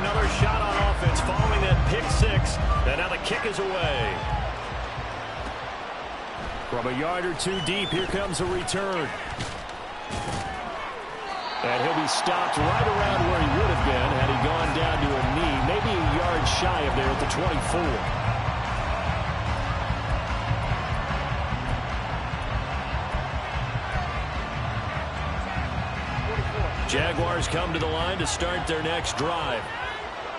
another shot on offense following that pick six. And now the kick is away. From a yard or two deep, here comes a return. And he'll be stopped right around where he would have been had he gone down to a knee, maybe a yard shy of there at the 24. Jaguars come to the line to start their next drive.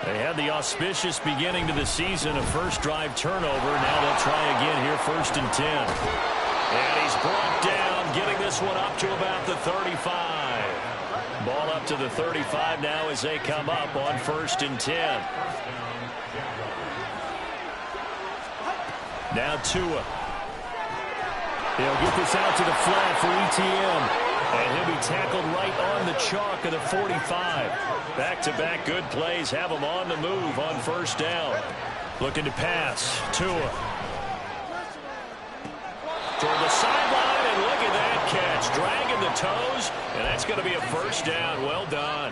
They had the auspicious beginning to the season, a first drive turnover. Now they'll try again here, 1st and 10. And he's brought down, getting this one up to about the 35. Ball up to the 35 now as they come up on 1st and 10. Now Tua. He'll get this out to the flat for ETN. And he'll be tackled right on the chalk of the 45. Back-to-back good plays have him on the move on 1st down. Looking to pass. Tua. Toward the sideline, and look at that catch. Dragging the toes, and that's going to be a 1st down. Well done.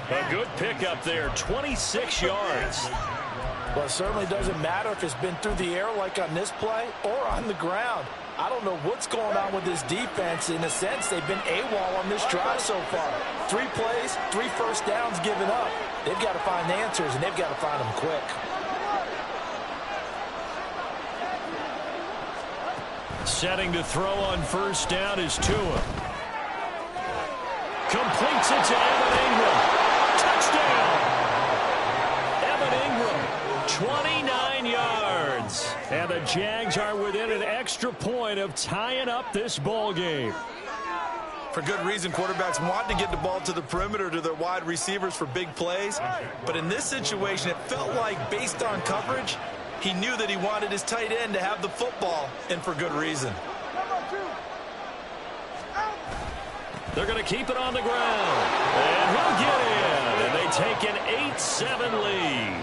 A good pickup there, 26 yards. Well, it certainly doesn't matter if it's been through the air like on this play or on the ground. I don't know what's going on with this defense. In a sense, they've been AWOL on this drive so far. 3 plays, 3 first downs given up. They've got to find answers, and they've got to find them quick. Setting to throw on 1st down is Tua. Completes it to Evan Ingram. Touchdown! Evan Ingram, 29 yards. And the Jags are within an extra point of tying up this ball game. For good reason, quarterbacks want to get the ball to the perimeter to their wide receivers for big plays. But in this situation, it felt like, based on coverage, he knew that he wanted his tight end to have the football, and for good reason. They're going to keep it on the ground. And he'll get in. And they take an 8-7 lead.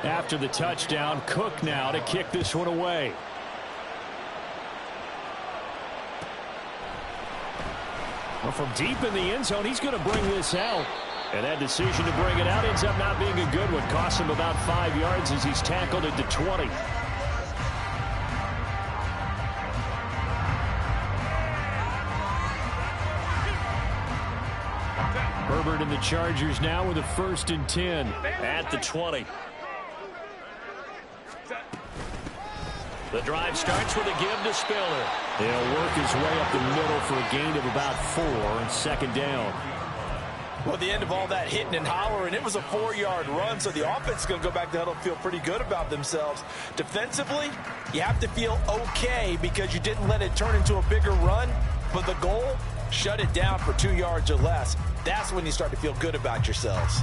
After the touchdown, Cook now to kick this one away. Well, from deep in the end zone, he's going to bring this out. And that decision to bring it out ends up not being a good one. Costs him about 5 yards as he's tackled at the 20. Herbert and the Chargers now with a 1st and 10 at the 20. The drive starts with a give to Spiller. He'll work his way up the middle for a gain of about 4 and 2nd down. Well, the end of all that hitting and hollering, it was a 4-yard run, so the offense is going to go back to huddle and feel pretty good about themselves. Defensively, you have to feel okay because you didn't let it turn into a bigger run, but the goal, shut it down for 2 yards or less. That's when you start to feel good about yourselves.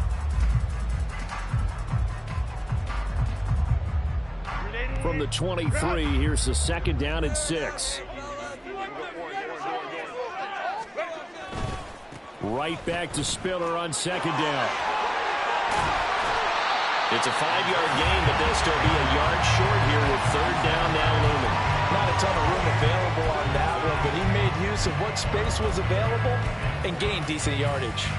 From the 23, here's the 2nd down and 6. Right back to Spiller on 2nd down. It's a 5-yard gain, but they'll still be a yard short here with 3rd down now looming. Not a ton of room available on that one, but he made use of what space was available and gained decent yardage.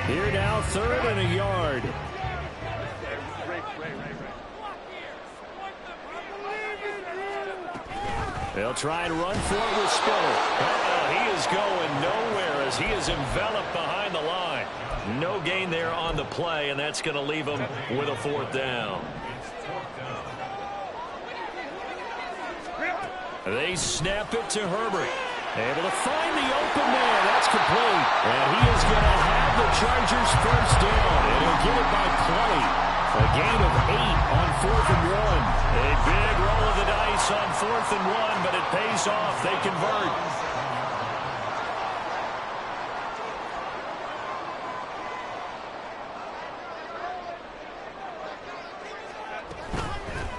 Here now, 3rd and a yard. They'll try and run for it with Spiller. He is going nowhere as he is enveloped behind the line. No gain there on the play, and that's going to leave him with a 4th down. They snap it to Herbert. Able to find the open man. That's complete. And he is going to have the Chargers 1st down. And he'll get it by 20. A gain of 8 on 4th and 1. A big roll of the dice on 4th and 1, but it pays off. They convert.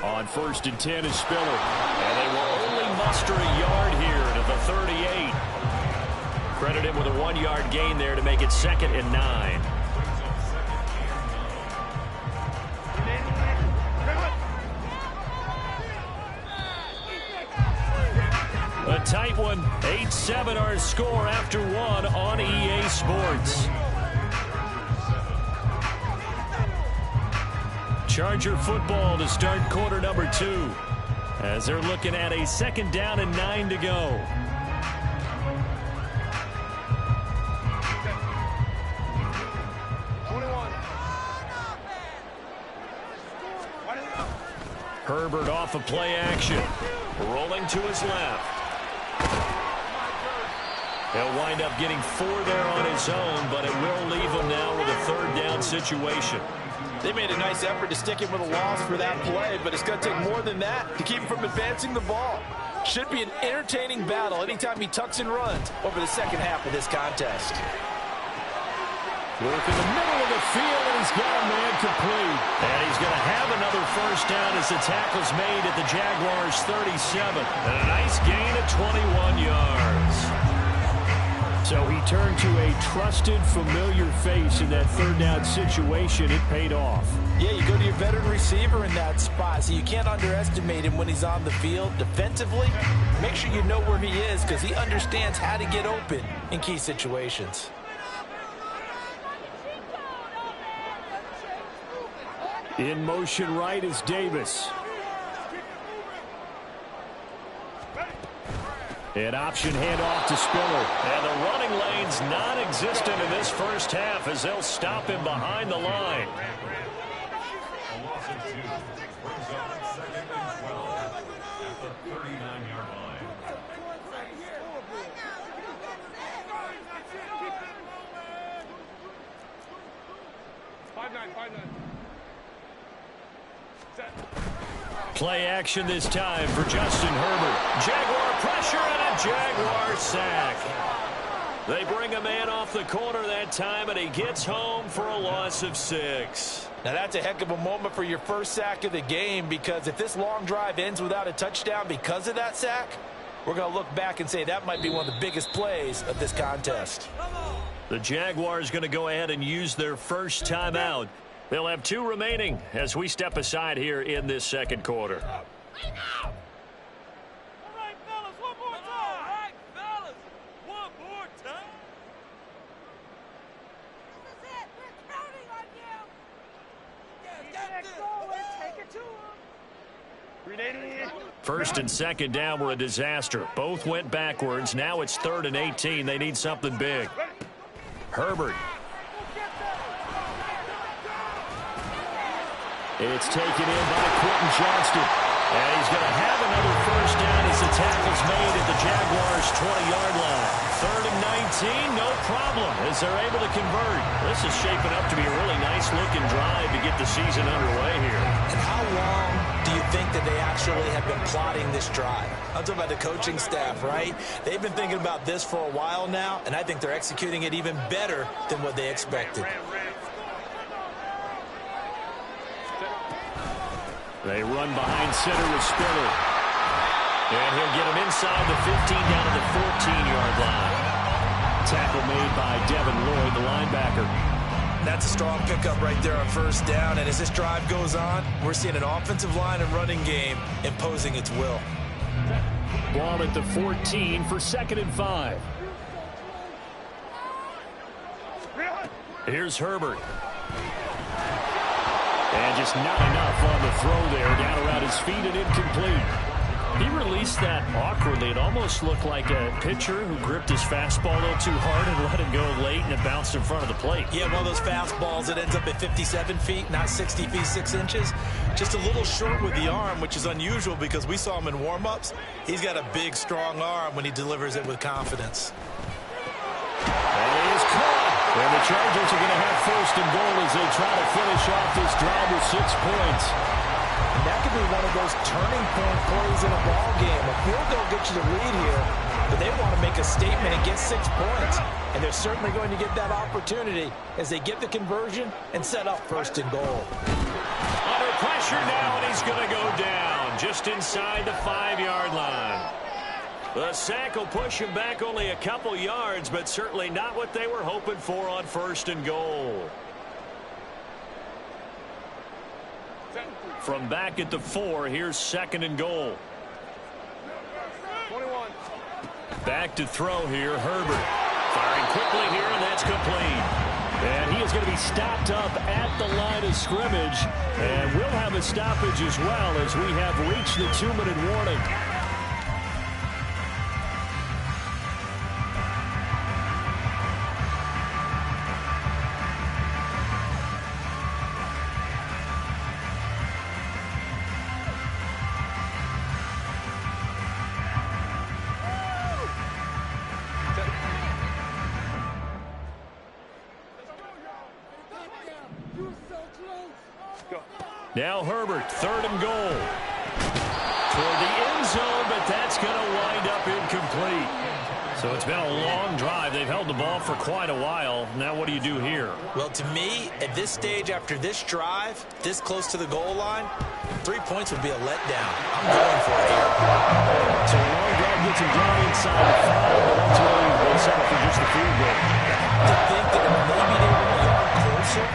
On 1st and 10 is Spiller. And they will only muster a yard here to the 38. Credit him with a 1-yard gain there to make it 2nd and 9. tight one. 8-7 our score after one on EA Sports. Charger football to start quarter number 2. As they're looking at a 2nd down and 9 to go. Herbert off of play action. Rolling to his left. He'll wind up getting 4 there on his own, but it will leave him now with a 3rd down situation. They made a nice effort to stick him with a loss for that play, but it's going to take more than that to keep him from advancing the ball. Should be an entertaining battle anytime he tucks and runs over the second half of this contest. Work in the middle of the field, and he's got a man complete. And he's going to have another 1st down as the tackle's made at the Jaguars' 37. And a nice gain of 21 yards. So he turned to a trusted, familiar face in that 3rd down situation. It paid off. Yeah, you go to your veteran receiver in that spot, so you can't underestimate him when he's on the field. Defensively, make sure you know where he is because he understands how to get open in key situations. In motion right is Davis. An option handoff to Spiller. And the running lane's non-existent in this first half as they'll stop him behind the line. Play action this time for Justin Herbert. Jaguar pressure and a Jaguar sack. They bring a man off the corner that time, and he gets home for a loss of 6. Now that's a heck of a moment for your first sack of the game, because if this long drive ends without a touchdown because of that sack, we're going to look back and say that might be one of the biggest plays of this contest. The Jaguars going to go ahead and use their first timeout. They'll have 2 remaining as we step aside here in this 2nd quarter. First and 2nd down were a disaster. Both went backwards. Now it's 3rd and 18. They need something big. Herbert. It's taken in by Quentin Johnston. And he's going to have another 1st down as the tackle's made at the Jaguars' 20-yard line. 3rd and 19, no problem, as they're able to convert. This is shaping up to be a really nice-looking drive to get the season underway here. And how long do you think that they actually have been plotting this drive? I'm talking about the coaching staff, right? They've been thinking about this for a while now, and I think they're executing it even better than what they expected. They run behind center with Spiller. And he'll get him inside the 15 down to the 14-yard line. Tackle made by Devin Lloyd, the linebacker. That's a strong pickup right there on 1st down. And as this drive goes on, we're seeing an offensive line and running game imposing its will. Ball at the 14 for 2nd and 5. Here's Herbert. And just not enough on the throw there, down around his feet and incomplete. He released that awkwardly. It almost looked like a pitcher who gripped his fastball a little too hard and let it go late, and it bounced in front of the plate. Yeah, one of those fastballs that ends up at 57 feet, not 60 feet, 6 inches. Just a little short with the arm, which is unusual because we saw him in warm-ups. He's got a big, strong arm when he delivers it with confidence. And he is caught. And the Chargers are going to have 1st and goal as they try to finish off this drive with 6 points. And that could be one of those turning point plays in a ball game. A field goal gets you the lead here, but they want to make a statement and get 6 points. And they're certainly going to get that opportunity as they get the conversion and set up 1st and goal. Under pressure now, and he's going to go down just inside the 5-yard line. The sack will push him back only a couple yards, but certainly not what they were hoping for on 1st and goal. From back at the 4, here's 2nd and goal. 21. Back to throw here, Herbert. Firing quickly here, and that's complete. And he is going to be stopped up at the line of scrimmage. And we'll have a stoppage as well as we have reached the 2-minute warning. Now Herbert, 3rd and goal. Toward the end zone, but that's going to wind up incomplete. So it's been a long drive. They've held the ball for quite a while. Now what do you do here? Well, to me, at this stage after this drive, this close to the goal line, 3 points would be a letdown. I'm going for it here. So a long drive gets him down inside the 5, but ultimately they settle for just the field goal. To think that if maybe they were a yard closer,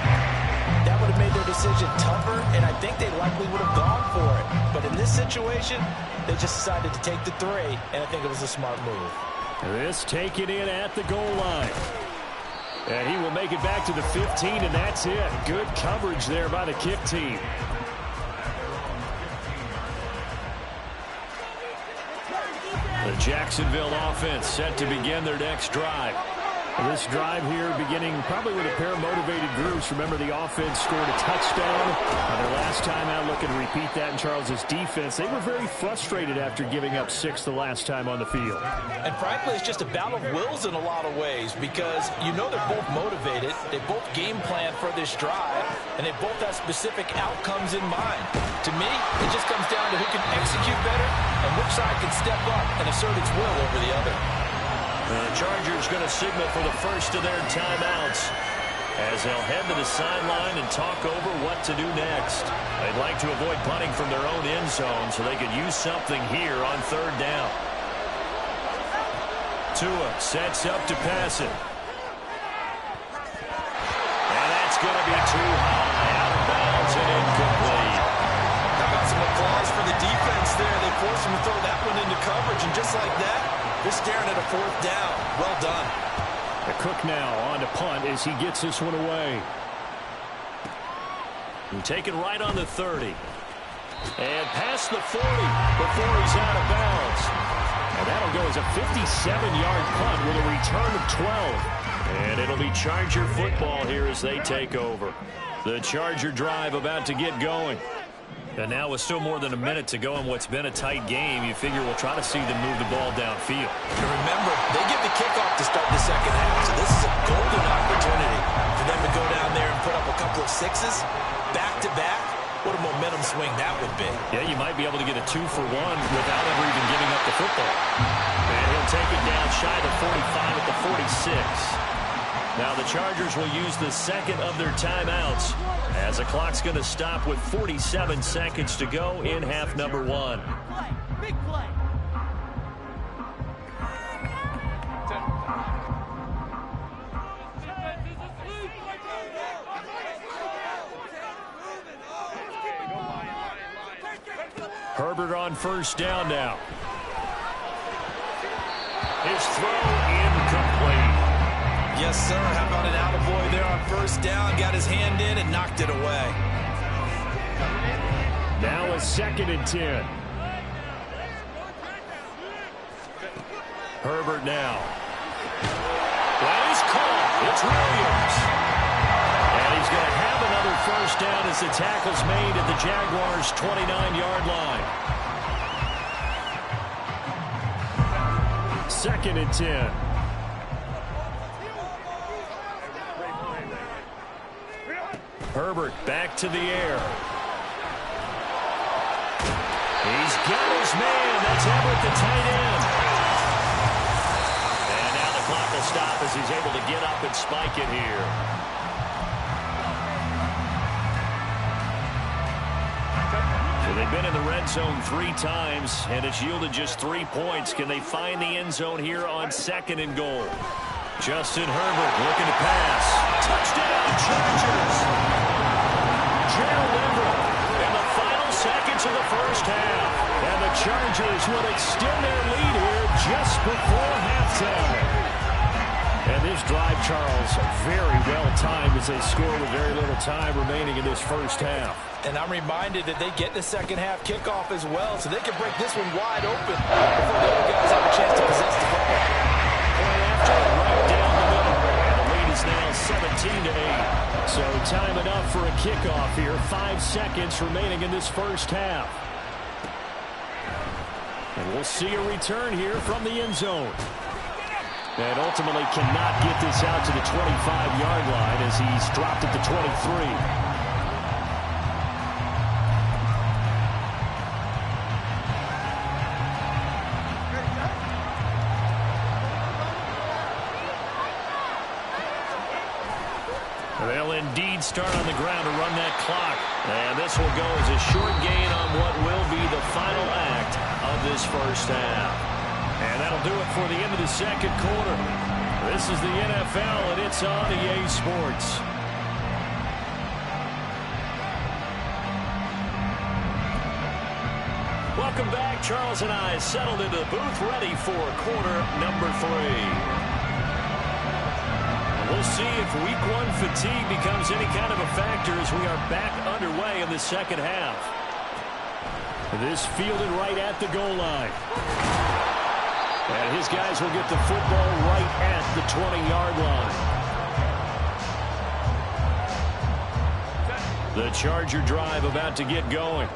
that would have made their decision tougher, and I think they likely would have gone for it. But in this situation, they just decided to take the 3, and I think it was a smart move. This taken in at the goal line. And he will make it back to the 15, and that's it. Good coverage there by the kick team. The Jacksonville offense set to begin their next drive. This drive here beginning probably with a pair of motivated groups. Remember, the offense scored a touchdown on their last time out. Looking to repeat that in Charles's defense. They were very frustrated after giving up 6 the last time on the field. And frankly, it's just a battle of wills in a lot of ways because you know they're both motivated. They both game plan for this drive, and they both have specific outcomes in mind. To me, it just comes down to who can execute better and which side can step up and assert its will over the other. The Chargers going to signal for the first of their timeouts as they'll head to the sideline and talk over what to do next. They'd like to avoid punting from their own end zone so they could use something here on 3rd down. Tua sets up to pass it. And that's going to be too high. Out of bounds and incomplete. How about some applause for the defense there? They forced him to throw that one into coverage, and just like that, they're staring at a 4th down. Well done. The Cook now on to punt as he gets this one away. And taken right on the 30. And past the 40 before he's out of bounds. And that'll go as a 57-yard punt with a return of 12. And it'll be Charger football here as they take over. The Charger drive about to get going. And now with still more than a minute to go in what's been a tight game, you figure we'll try to see them move the ball downfield. And remember, they get the kickoff to start the second half, so this is a golden opportunity for them to go down there and put up a couple of 6s back-to-back. What a momentum swing that would be. Yeah, you might be able to get a 2-for-1 without ever even giving up the football. And he'll take it down shy of the 45 at the 46. Now the Chargers will use the second of their timeouts as the clock's going to stop with 47 seconds to go in half number 1. Big play. Herbert on 1st down now. His throw incomplete. Yes, sir. How about an attaboy there on 1st down? Got his hand in and knocked it away. Now a 2nd and 10. Herbert now. That is caught. It's Williams. And he's going to have another 1st down as the tackle's made at the Jaguars' 29-yard line. 2nd and 10. Herbert back to the air. He's got his man. That's Everett, the tight end. And now the clock will stop as he's able to get up and spike it here. So they've been in the red zone 3 times, and it's yielded just 3 points. Can they find the end zone here on 2nd and goal? Justin Herbert looking to pass. Touchdown, Chargers! Gerald Everett in the final seconds of the 1st half. And the Chargers will extend their lead here just before halftime. And this drive, Charles, very well timed as they score with very little time remaining in this first half. And I'm reminded that they get the second half kickoff as well, so they can break this one wide open before the other guys have a chance to possess the ball. Point after, right down the middle. And the lead is now 17-8. So time enough for a kickoff here. 5 seconds remaining in this first half. And we'll see a return here from the end zone. And ultimately cannot get this out to the 25-yard line as he's dropped at the 23. They'll indeed start on the ground to run that clock. And this will go as a short gain on what will be the final act of this first half. And that'll do it for the end of the second quarter. This is the NFL, and it's on EA Sports. Welcome back. Charles and I settled into the booth, ready for quarter number 3. We'll see if week 1 fatigue becomes any kind of a factor as we are back underway in the second half. This fielded right at the goal line. And his guys will get the football right at the 20-yard line. The Charger drive about to get going.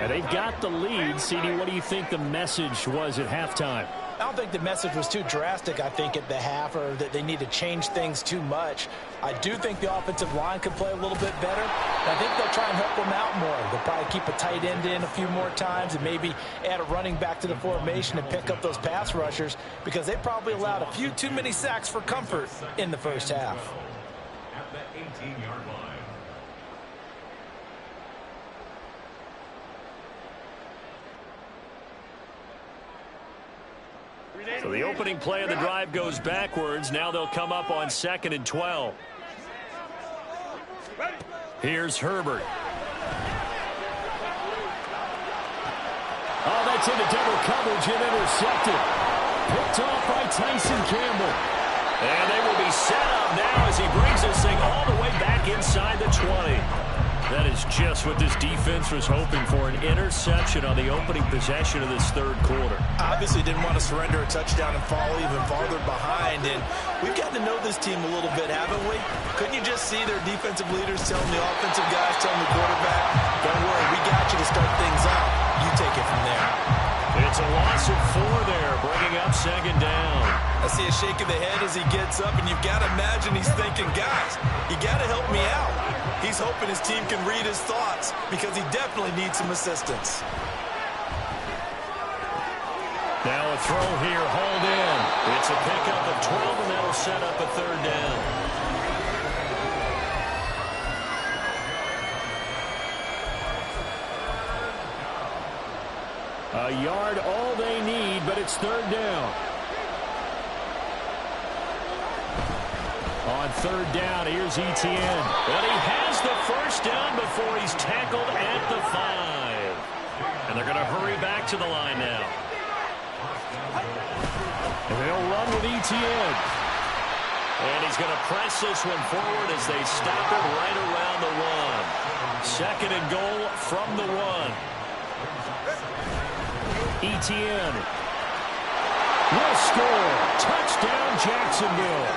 And they've got the lead. CD, what do you think the message was at halftime? I don't think the message was too drastic, I think, at the half, or that they need to change things too much. I do think the offensive line could play a little bit better. I think they'll try and help them out more. They'll probably keep a tight end in a few more times and maybe add a running back to the formation and pick up those pass rushers, because they probably allowed a few too many sacks for comfort in the first half. At the 18-yard line. So the opening play of the drive goes backwards. Now they'll come up on 2nd and 12. Here's Herbert. Oh, that's into double coverage and intercepted. Picked off by Tyson Campbell. And they will be set up now as he brings this thing all the way back inside the 20. That is just what this defense was hoping for, an interception on the opening possession of this third quarter. Obviously didn't want to surrender a touchdown and fall even farther behind, and we've gotten to know this team a little bit, haven't we? Couldn't you just see their defensive leaders telling the offensive guys, telling the quarterback, don't worry, we got you to start things out. You take it from there. It's a loss of 4 there, bringing up 2nd down. I see a shake of the head as he gets up, and you've got to imagine he's thinking, guys, you got to help me out. He's hoping his team can read his thoughts because he definitely needs some assistance. Now a throw here, hauled in. It's a pickup of 12, and that'll set up a 3rd down. A yard, all they need, but it's 3rd down. On 3rd down, here's Etienne. And he has the first down before he's tackled at the 5. And they're going to hurry back to the line now. And they'll run with Etienne. And he's going to press this one forward as they stop it right around the 1. 2nd and goal from the 1. Etienne will score. Touchdown, Jacksonville.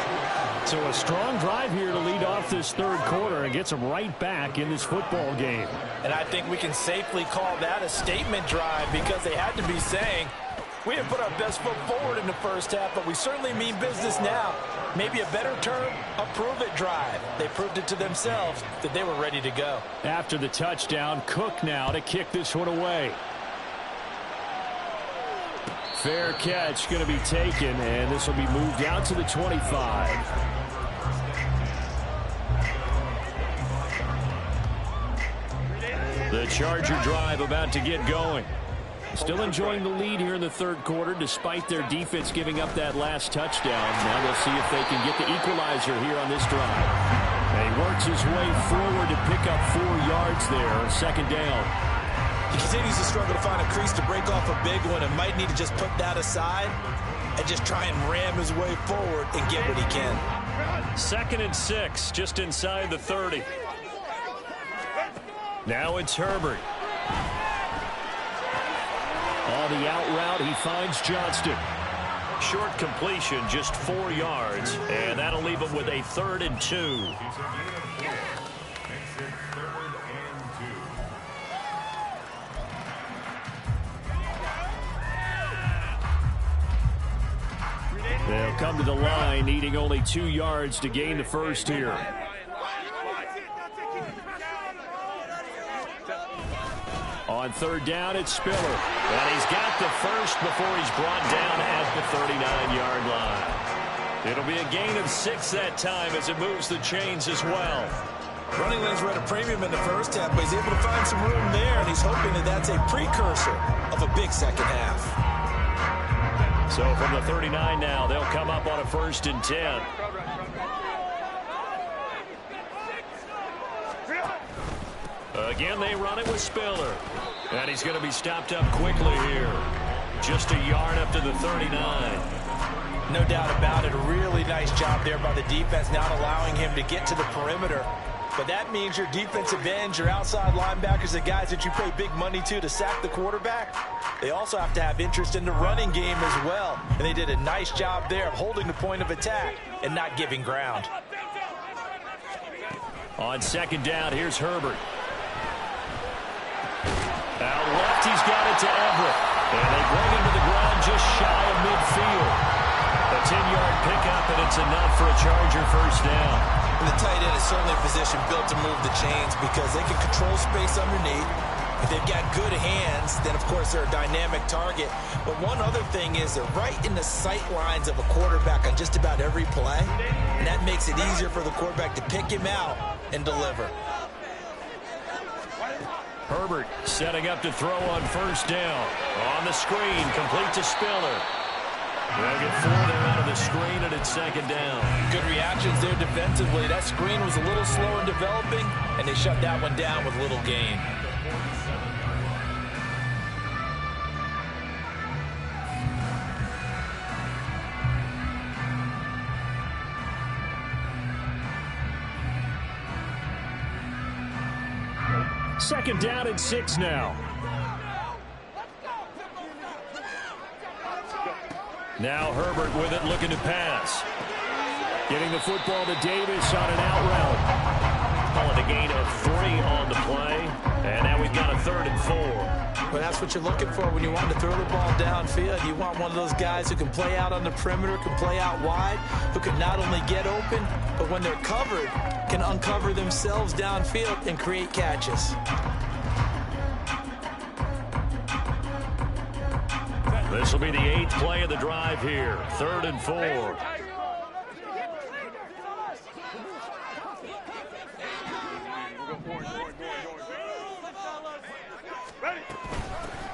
So a strong drive here to lead off this third quarter and gets them right back in this football game. And I think we can safely call that a statement drive, because they had to be saying, we didn't put our best foot forward in the first half, but we certainly mean business now. Maybe a better term, a prove-it drive. They proved it to themselves that they were ready to go. After the touchdown, Cook now to kick this one away. Fair catch going to be taken, and this will be moved out to the 25. The Charger drive about to get going. Still enjoying the lead here in the third quarter, despite their defense giving up that last touchdown. Now they'll see if they can get the equalizer here on this drive. And he works his way forward to pick up 4 yards there, 2nd down. He continues to struggle to find a crease to break off a big one and might need to just put that aside and just try and ram his way forward and get what he can. 2nd and 6, just inside the 30. Now it's Herbert. On the out route, he finds Johnston. Short completion, just 4 yards, and that'll leave him with a 3rd and 2. They'll come to the line, needing only 2 yards to gain the first here. On 3rd down, it's Spiller. And he's got the first before he's brought down at the 39-yard line. It'll be a gain of 6 that time as it moves the chains as well. Running lanes were at a premium in the first half, but he's able to find some room there, and he's hoping that that's a precursor of a big second half. So from the 39 now, they'll come up on a 1st and 10. Again, they run it with Spiller. And he's going to be stopped up quickly here. Just a yard up to the 39. No doubt about it. A really nice job there by the defense, not allowing him to get to the perimeter. But that means your defensive ends, your outside linebackers, the guys that you pay big money to sack the quarterback, they also have to have interest in the running game as well. And they did a nice job there of holding the point of attack and not giving ground. On 2nd down, here's Herbert. Out left, he's got it to Everett. And they bring him to the ground just shy of midfield. A 10-yard pickup, and it's enough for a Charger first down. And the tight end is certainly a position built to move the chains because they can control space underneath. If they've got good hands, then, of course, they're a dynamic target. But one other thing is they're right in the sight lines of a quarterback on just about every play. And that makes it easier for the quarterback to pick him out and deliver. Herbert setting up to throw on 1st down. On the screen, complete to Spiller. They'll get 4 there out of the screen, and it's 2nd down. Good reactions there defensively. That screen was a little slow in developing, and they shut that one down with little gain. Second down and 6 now. Now Herbert with it, looking to pass. Getting the football to Davis on an out route. Call it a gain of 3 on the play. And now we've got a 3rd and 4. Well, that's what you're looking for when you want to throw the ball downfield. You want one of those guys who can play out on the perimeter, can play out wide, who can not only get open, but when they're covered, can uncover themselves downfield and create catches. This will be the 8th play of the drive here. 3rd and 4.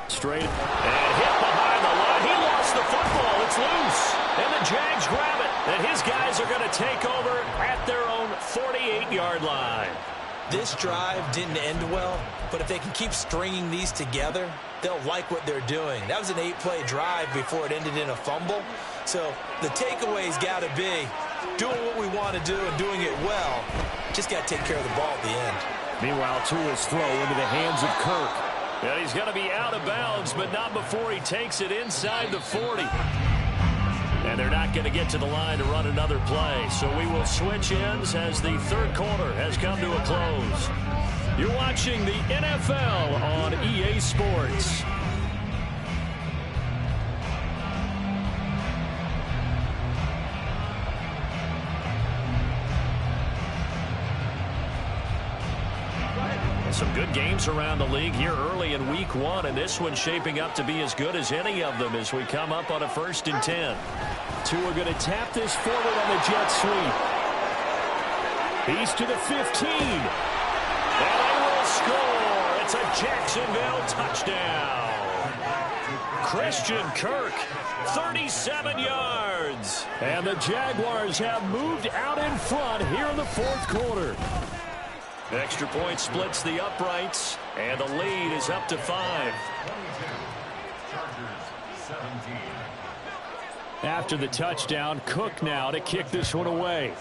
Straight and hit behind the line. He lost the football. It's loose. And the Jags grab it. And his guys are going to take over at their own 48-yard line. This drive didn't end well, but if they can keep stringing these together, they'll like what they're doing. That was an 8-play drive before it ended in a fumble. So the takeaway's got to be doing what we want to do and doing it well. Just got to take care of the ball at the end. Meanwhile, Tua's throw into the hands of Kirk. And he's going to be out of bounds, but not before he takes it inside the 40. And they're not going to get to the line to run another play. So we will switch ends as the 3rd quarter has come to a close. You're watching the NFL on EA Sports. Some good games around the league here early in week 1, and this one's shaping up to be as good as any of them as we come up on a 1st and 10. Tua going to tap this forward on the jet sweep. He's to the 15. And they will score. It's a Jacksonville touchdown. Christian Kirk, 37 yards. And the Jaguars have moved out in front here in the 4th quarter. Extra point splits the uprights, and the lead is up to 5. After the touchdown, Cook now to kick this one away.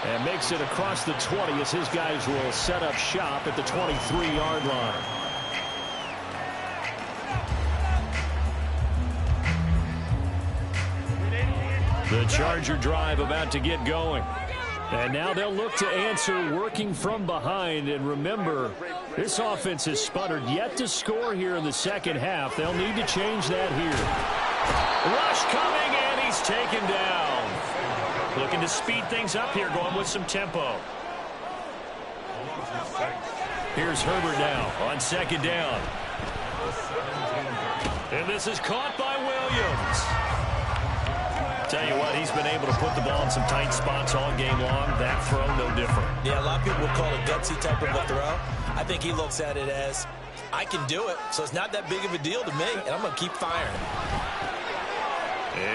And makes it across the 20 as his guys will set up shop at the 23-yard line. The Charger drive about to get going. And now they'll look to answer working from behind. And remember, this offense has sputtered yet to score here in the second half. They'll need to change that here. Rush coming, and he's taken down. Looking to speed things up here, going with some tempo. Here's Herbert now on second down. And this is caught by Williams. Tell you what, he's been able to put the ball in some tight spots all game long. That throw, no different. Yeah, a lot of people would call it a gutsy type of a throw. I think he looks at it as, I can do it, so it's not that big of a deal to me, and I'm going to keep firing.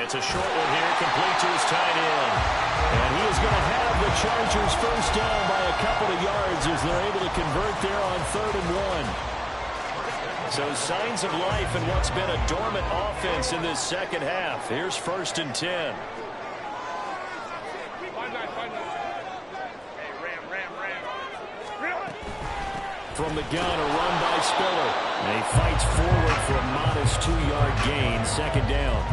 It's a short one here, complete to his tight end. And he is going to have the Chargers first down by a couple of yards as they're able to convert there on 3rd and 1. So signs of life in what's been a dormant offense in this second half. Here's 1st and 10. From the gun, a run by Spiller. And he fights forward for a modest 2-yard gain, 2nd down.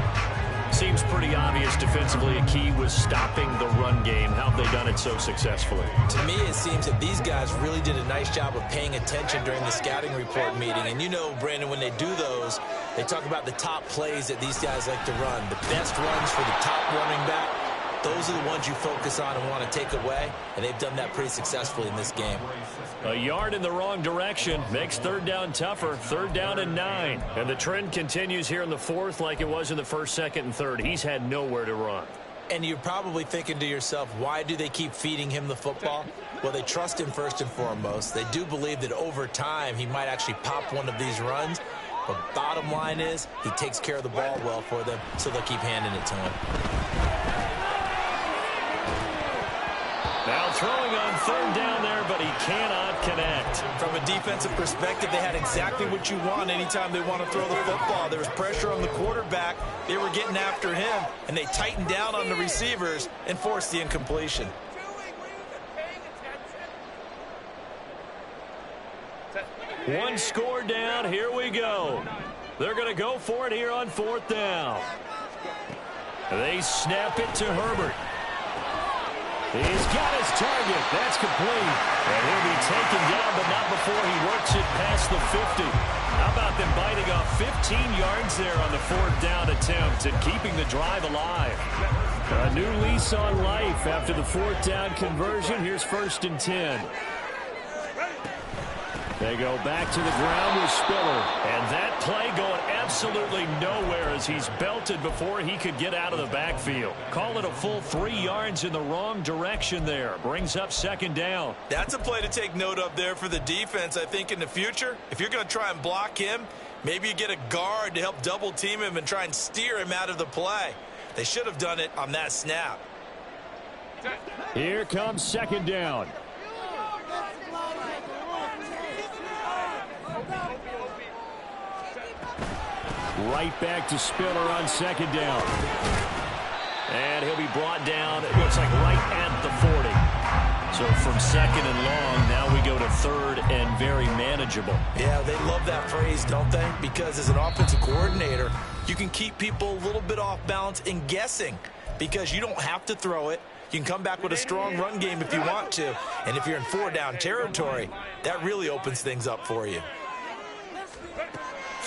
Seems pretty obvious defensively a key was stopping the run game. How have they done it so successfully? To me, it seems that these guys really did a nice job of paying attention during the scouting report meeting. And you know, Brandon, when they do those, they talk about the top plays that these guys like to run. The best runs for the top running back. Those are the ones you focus on and want to take away, and they've done that pretty successfully in this game. A yard in the wrong direction makes 3rd down tougher. 3rd down and 9. And the trend continues here in the 4th like it was in the 1st, 2nd, and 3rd. He's had nowhere to run. And you're probably thinking to yourself, why do they keep feeding him the football? Well, they trust him first and foremost. They do believe that over time he might actually pop one of these runs. But bottom line is he takes care of the ball well for them, so they'll keep handing it to him. Now throwing on 3rd down there, but he cannot connect. From a defensive perspective, they had exactly what you want anytime they want to throw the football. There was pressure on the quarterback. They were getting after him, and they tightened down on the receivers and forced the incompletion. One score down. Here we go. They're going to go for it here on 4th down. They snap it to Herbert. He's got his target. That's complete. And he'll be taken down, but not before he works it past the 50. How about them biting off 15 yards there on the 4th down attempt and keeping the drive alive? A new lease on life after the 4th down conversion. Here's 1st and 10. They go back to the ground with Spiller. And that play going absolutely nowhere as he's belted before he could get out of the backfield. Call it a full 3 yards in the wrong direction there. Brings up 2nd down. That's a play to take note of there for the defense. I think in the future, if you're going to try and block him, maybe you get a guard to help double team him and try and steer him out of the play. They should have done it on that snap. Here comes 2nd down. Right back to Spiller on 2nd down. And he'll be brought down, it looks like right at the 40. So from 2nd and long, now we go to 3rd and very manageable. Yeah, they love that phrase, don't they? Because as an offensive coordinator, you can keep people a little bit off balance and guessing because you don't have to throw it. You can come back with a strong run game if you want to. And if you're in 4-down territory, that really opens things up for you.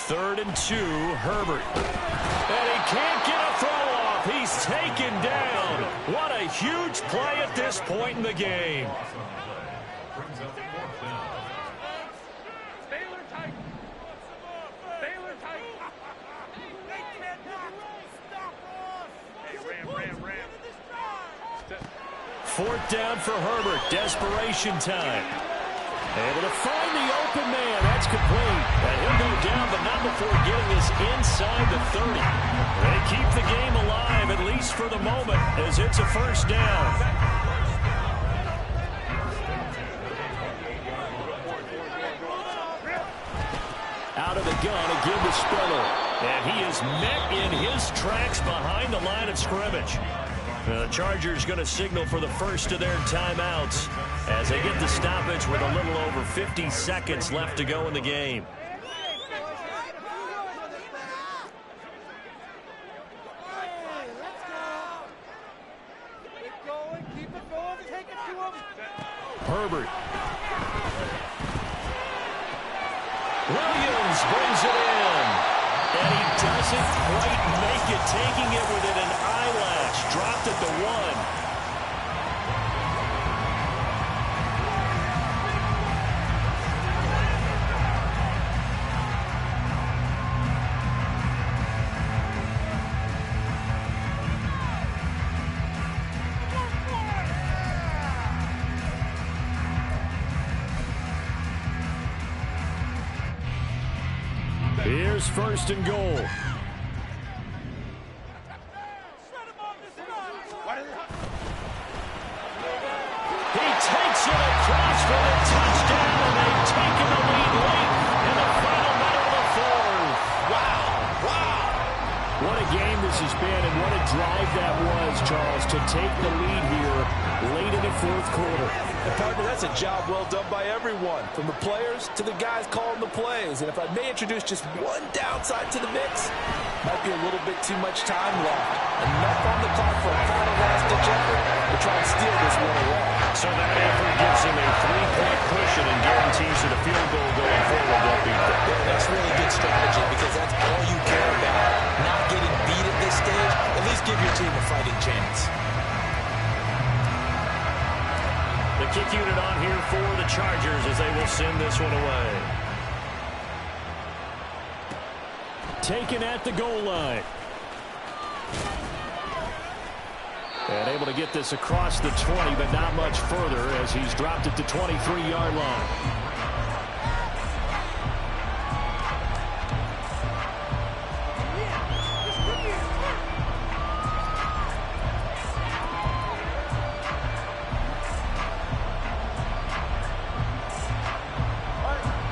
3rd and 2, Herbert. And he can't get a throw off. He's taken down. What a huge play at this point in the game. Fourth down for Herbert. Desperation time. Able to find the open man. That's complete. And he'll go down, but not before getting this inside the 30. They keep the game alive, at least for the moment, as it's a first down. Out of the gun, again to Spiller. And he is met in his tracks behind the line of scrimmage. The Chargers going to signal for the first of their timeouts as they get the stoppage with a little over 50 seconds left to go in the game. Herbert. Williams brings it in. And he doesn't quite make it, taking it within an eyelash. Dropped it to 1. Here's first and goal. He takes it across for the touchdown, and they've taken the lead late in the final minute of the fourth. Wow. What a game this has been, and what a drive that was, Charles, to take the lead here late in the fourth quarter. And partner, that's a job well done by everyone, from the players to the guys calling the plays. And if I may introduce just one downside to the mix, might be a little bit too much time left. Enough on the clock for a final last-ditch effort to try and steal this one away. So that effort gives him a 3-point cushion and guarantees that a field goal going forward won't beat them. Yeah, that's really good strategy because that's all you care about. Not getting beat at this stage, at least give your team a fighting chance. The kick unit on here for the Chargers as they will send this one away. Taken at the goal line. And able to get this across the 20, but not much further as he's dropped it to 23-yard line.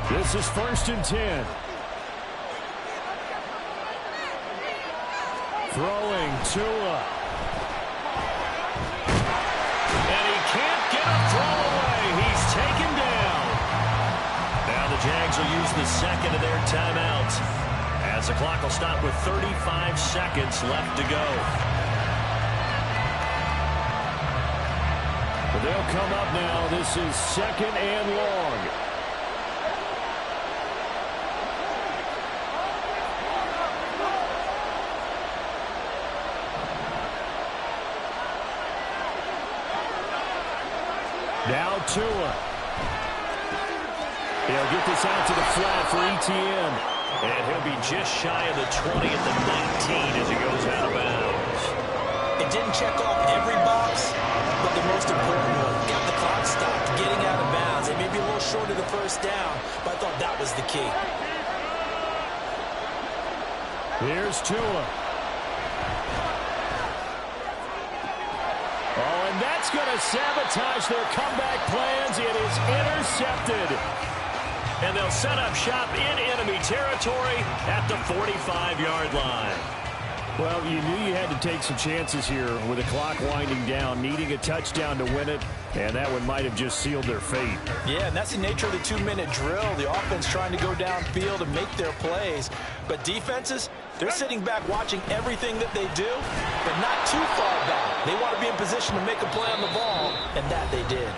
This is first and 10. Throwing Tua. And he can't get a throw away. He's taken down. Now the Jags will use the second of their timeouts as the clock will stop with 35 seconds left to go. But they'll come up now. This is second and long. Now Tua. He'll get this out to the flat for ETN. And he'll be just shy of the 20 at the 19 as he goes out of bounds. It didn't check off every box, but the most important one. Got the clock stopped, getting out of bounds. It may be a little short of the first down, but I thought that was the key. Here's Tua. Oh, and that's going to sabotage their comeback plans. It is intercepted. And they'll set up shop in enemy territory at the 45-yard line. Well, you knew you had to take some chances here with the clock winding down, needing a touchdown to win it, and that one might have just sealed their fate. Yeah, and that's the nature of the 2-minute drill. The offense trying to go downfield and make their plays. But defenses, they're sitting back watching everything that they do, but not too far back. They want to be in position to make a play on the ball, and that they did.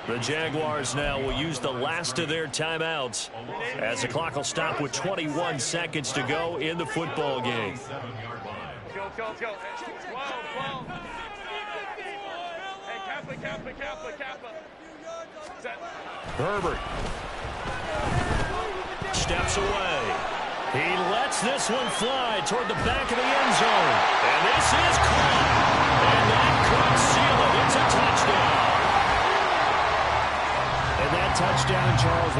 The Jaguars now will use the last of their timeouts as the clock will stop with 21 seconds to go in the football game. Go. Hey, Kappa. Set. Herbert steps away. He lets this one fly toward the back of the end zone. And this is caught. And that could seal it. It's a touchdown. And that touchdown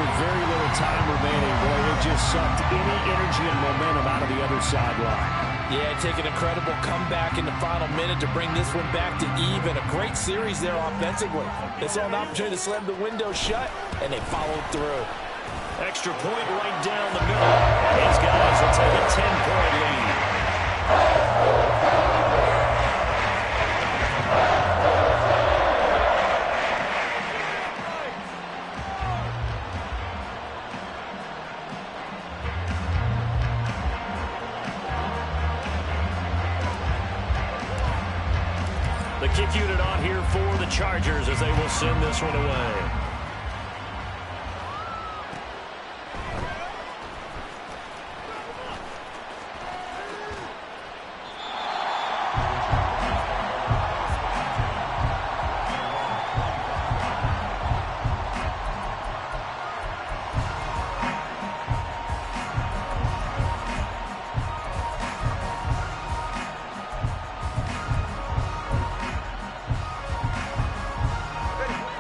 with very little time remaining. Boy, it just sucked any energy and momentum out of the other sideline. Yeah, take an incredible comeback in the final minute to bring this one back to even. A great series there offensively. They saw an opportunity to slam the window shut, and they followed through. Extra point right down the middle. These guys will take a 10-point lead. The kick unit on here for the Chargers as they will send this one away.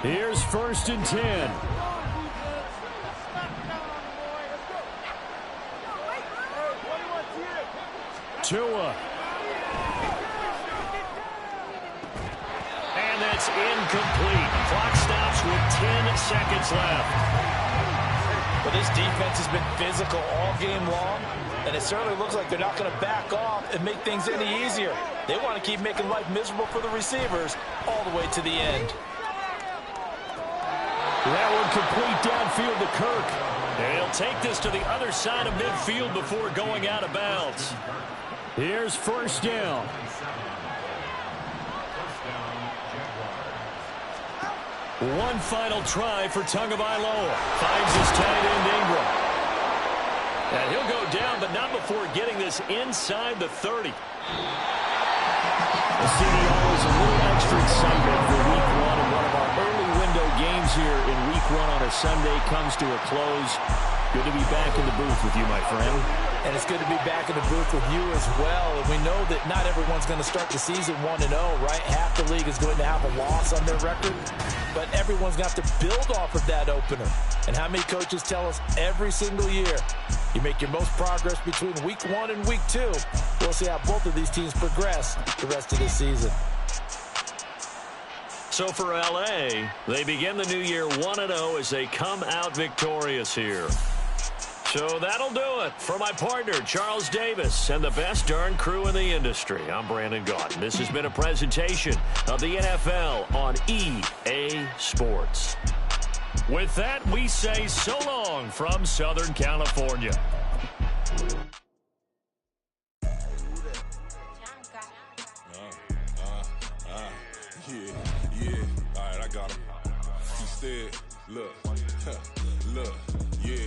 Here's 1st and 10. Tua. And that's incomplete. Clock stops with 10 seconds left. Well, this defense has been physical all game long, and it certainly looks like they're not going to back off and make things any easier. They want to keep making life miserable for the receivers all the way to the end. That one complete downfield to Kirk. And he'll take this to the other side of midfield before going out of bounds. Here's 1st down. One final try for Tagovailoa. Finds his tight end Ingram. And he'll go down, but not before getting this inside the 30. The CDO is a little extra excitement for week one, and one of our early window games here in week one on a Sunday comes to a close. Good to be back in the booth with you, my friend. And it's good to be back in the booth with you as well. And we know that not everyone's going to start the season 1-0, right? Half the league is going to have a loss on their record. But everyone's got to build off of that opener. And how many coaches tell us every single year, you make your most progress between week 1 and week 2. We'll see how both of these teams progress the rest of this season. So for L.A., they begin the new year 1-0 as they come out victorious here. So that'll do it for my partner, Charles Davis, and the best darn crew in the industry. I'm Brandon Gaudin. This has been a presentation of the NFL on EA Sports. With that, we say so long from Southern California. Yeah, all right, I got him. He said, look, yeah.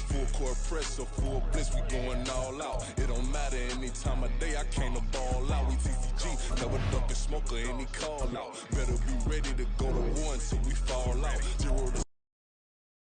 Full court press or full blitz, we going all out. It don't matter any time of day, I came to ball out. We TCG, never duck a smoker, any call out. Better be ready to go to war until we fall out. 0 to